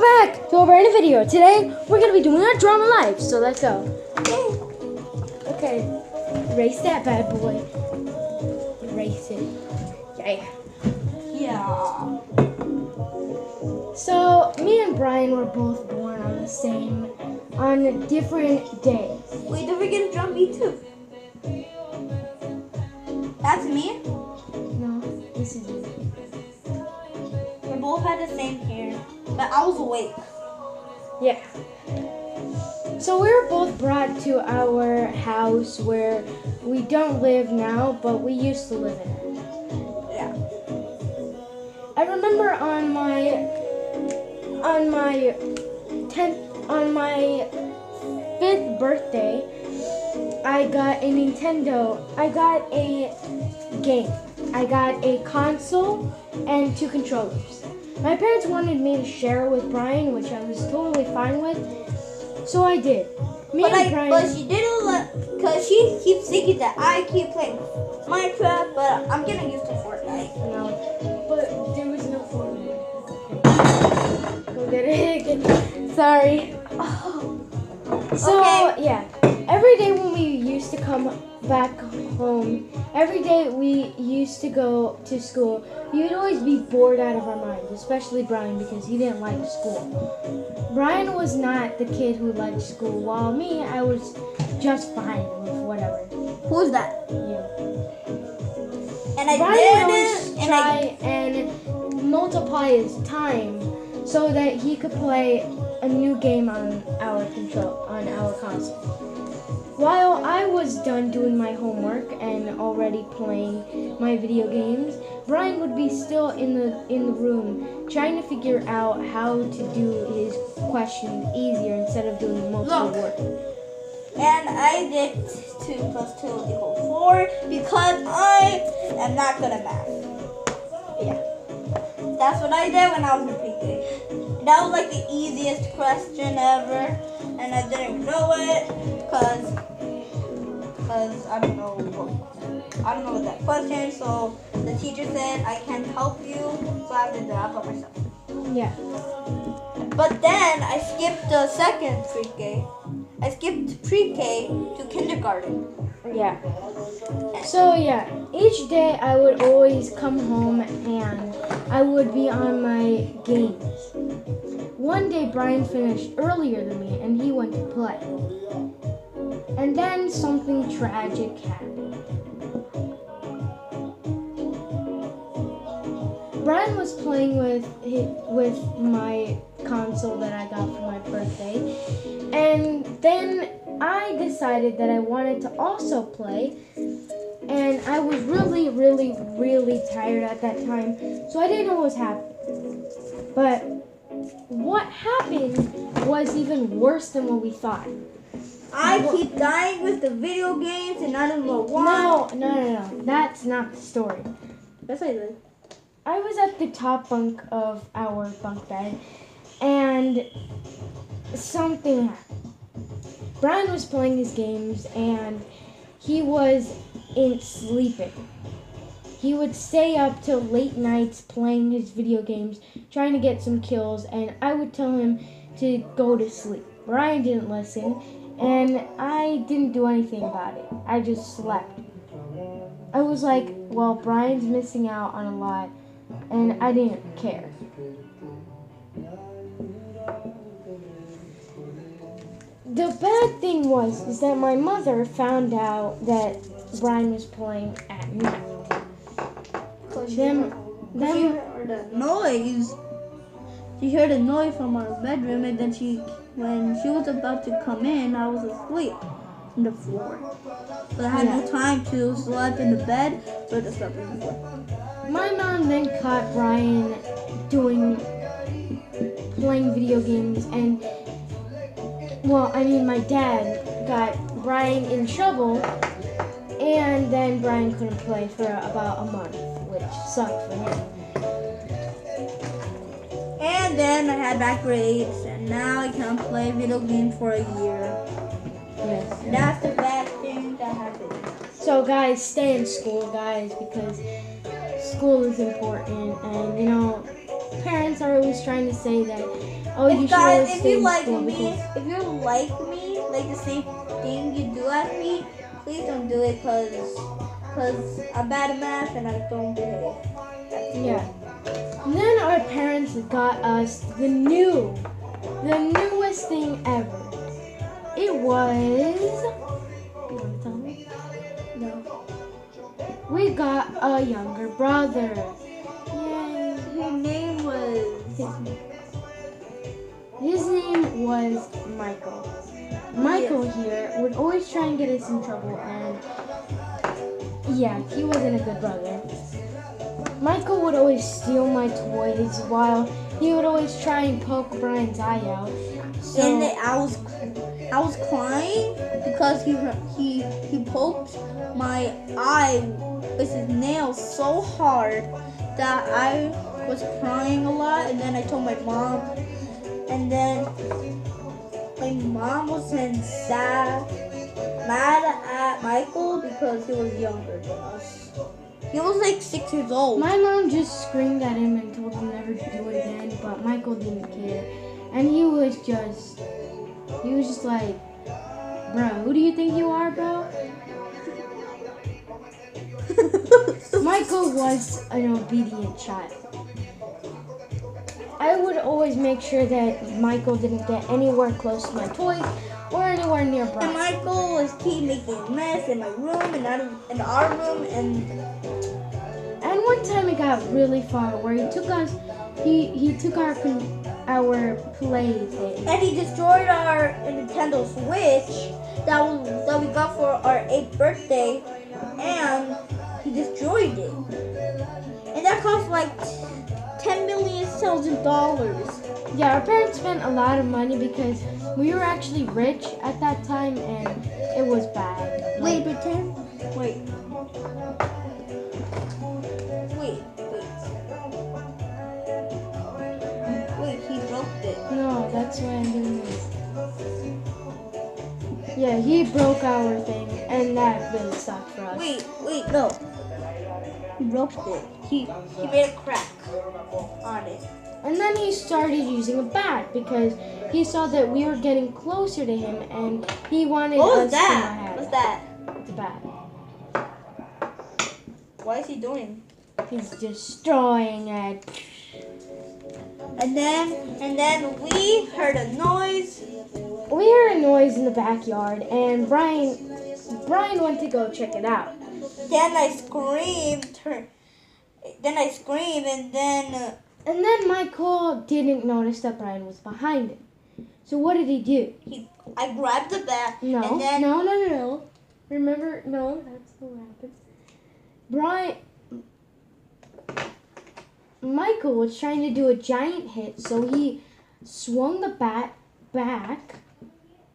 back to a brand new video. Today we're gonna be doing our drama live, so let's go. Okay, race that bad boy. Race it. Yeah. So me and Brian were both born on different days. Wait, don't forget to drum beat too. That's me. No, this is you. We both had the same hair, but I was awake. Yeah. So we were both brought to our house where we don't live now, but we used to live in it. Yeah. I remember on my 5th birthday, I got a Nintendo. I got a game. I got a console and 2 controllers. My parents wanted me to share with Brian, which I was totally fine with, so I did. But she didn't because she keeps thinking that I keep playing Minecraft, but I'm getting used to Fortnite. No, but there was no Fortnite. Go get it. Sorry. So, Okay. yeah, every day when we used to come back home, every day we used to go to school, you'd always be bored out of our minds, especially Brian because he didn't like school. Brian was not the kid who liked school, while me, I was just fine with whatever. Who's that? You. And I Brian did would always it, try and multiply his time so that he could play a new game on our console. While I was done doing my homework and already playing my video games, Brian would be still in the room trying to figure out how to do his questions easier instead of doing most of the work. And I did 2 plus 2 equals 4 because I am not good at math. Yeah. That's what I did when I was in pre-K. That was like the easiest question ever, and I didn't even know it because I don't know what that question. So the teacher said I can't help you, so I have to do that by myself. Yeah. But then I skipped the second pre-K. I skipped pre-K to kindergarten. Yeah. So yeah, each day I would always come home and I would be on my games. One day Brian finished earlier than me and he went to play. And then something tragic happened. Brian was playing with my console that I got for my birthday, and then I decided that I wanted to also play, and I was really, really, really tired at that time, so I didn't know what was happening. But what happened was even worse than what we thought. I keep dying with the video games and I don't know why. No. That's not the story. Yes, I did. I was at the top bunk of our bunk bed, and something happened. Brian was playing his games, and he was sleeping. He would stay up till late nights playing his video games, trying to get some kills, and I would tell him to go to sleep. Brian didn't listen, and I didn't do anything about it. I just slept. I was like, well, Brian's missing out on a lot, and I didn't care. The bad thing is that my mother found out that Brian was playing at night. She heard a noise. She heard a noise from our bedroom, and then when she was about to come in, I was asleep on the floor. But I had no time to sleep in the bed, so I just slept in the floor. My mom then caught Brian playing video games, and my dad got Brian in trouble, and then Brian couldn't play for about a month, which sucked for him. And then I had back grades, and now I can't play video games for a year. Yes. That's the bad thing that happened. So guys, stay in school, guys, because school is important, and parents are always trying to say that, oh, you If should guys, always if stay you in like school me, because if you like me, like the same thing you do as me, please don't do it cause I'm bad at math and I don't behave. yeah. And then our parents got us the newest thing ever. It was. You want to tell me? No. We got a younger brother. Yay! His name was. His name was Michael. Michael here would always try and get us in trouble, and yeah, he wasn't a good brother. Michael would always steal my toys while he would always try and poke Brian's eye out. So And I was crying because he poked my eye with his nails so hard that I was crying a lot. And then I told my mom, and then my mom was then mad at Michael because he was younger than us. He was like 6 years old. my mom just screamed at him and told him never to do it again, but Michael didn't care. And he was just like, bro, who do you think you are, bro? Michael was an obedient child. I would always make sure that Michael didn't get anywhere close to my toys or anywhere near And Brian. Michael was keep making a mess in my room and in our room, And one time it got really far where he took our play thing. and he destroyed our Nintendo Switch that we got for our 8th birthday, and he destroyed it. And that cost like $10 million. Yeah, our parents spent a lot of money because we were actually rich at that time, and it was bad. Wait, pretend. Wait. Wait, he broke it. No, that's why I'm doing this. Yeah, he broke our thing, and that really sucked for us. Wait, no. He broke it. He made a crack on it. And then he started using a bat because he saw that we were getting closer to him, and he wanted What was us that? to not have What's it. that? It's a bat. What is he doing? He's destroying it. And then we heard a noise. We heard a noise in the backyard, and Brian went to go check it out. Then I screamed, And then Michael didn't notice that Brian was behind him. So what did he do? I grabbed the bat. No. And then No. Remember, no, that's not what happened. Michael was trying to do a giant hit, so he swung the bat back,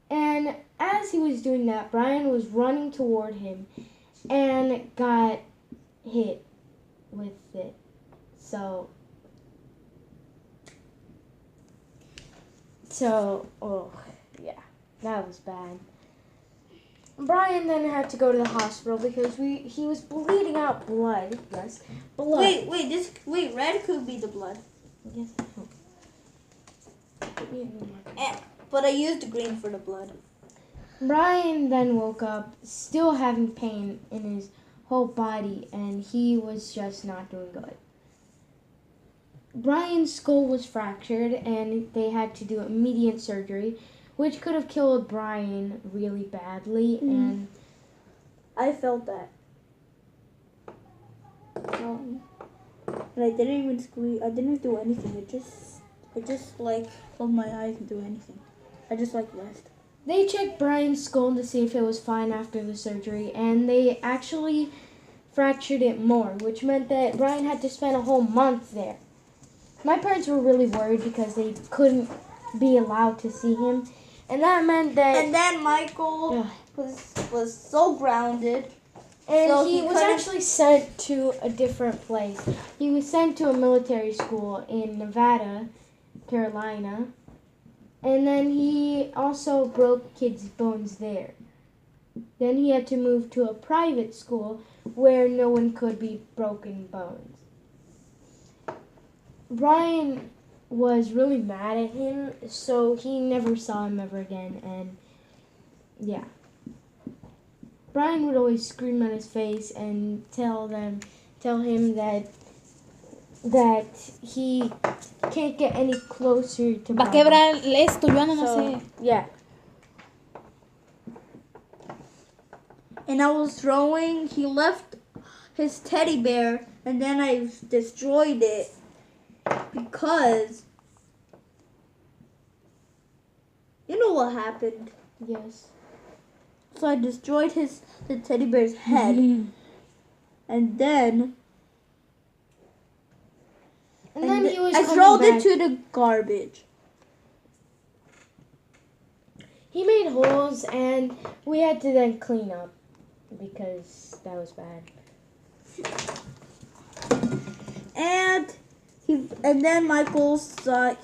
and as he was doing that, Brian was running toward him and got hit with it. So, oh, yeah, that was bad. Brian then had to go to the hospital because he was bleeding out blood. Yes, blood. Wait, red could be the blood. Yes, I know. But I used the green for the blood. Brian then woke up, still having pain in his whole body, and he was just not doing good. Brian's skull was fractured, and they had to do immediate surgery, which could have killed Brian really badly, and I felt that. And I didn't even squeeze. I didn't do anything. I just like closed my eyes and do anything. I just like rest. they checked Brian's skull to see if it was fine after the surgery, and they actually fractured it more, which meant that Brian had to spend a whole month there. My parents were really worried because they couldn't be allowed to see him, and that meant that. And then Michael was so grounded. And So he was couldn't- actually sent to a different place. He was sent to a military school in Nevada, Carolina. And then he also broke kids' bones there. Then he had to move to a private school where no one could be broken bones. Brian was really mad at him, so he never saw him ever again. And yeah, Brian would always scream at his face and tell him that he can't get any closer to Va a Brian. quebrar esto, yo no So, sé. yeah. And I was throwing. He left his teddy bear, and then I destroyed it because you know what happened. Yes. So I destroyed the teddy bear's head, and then And then he was I coming thrown back. it to the garbage. He made holes, and we had to then clean up because that was bad. And then Michael saw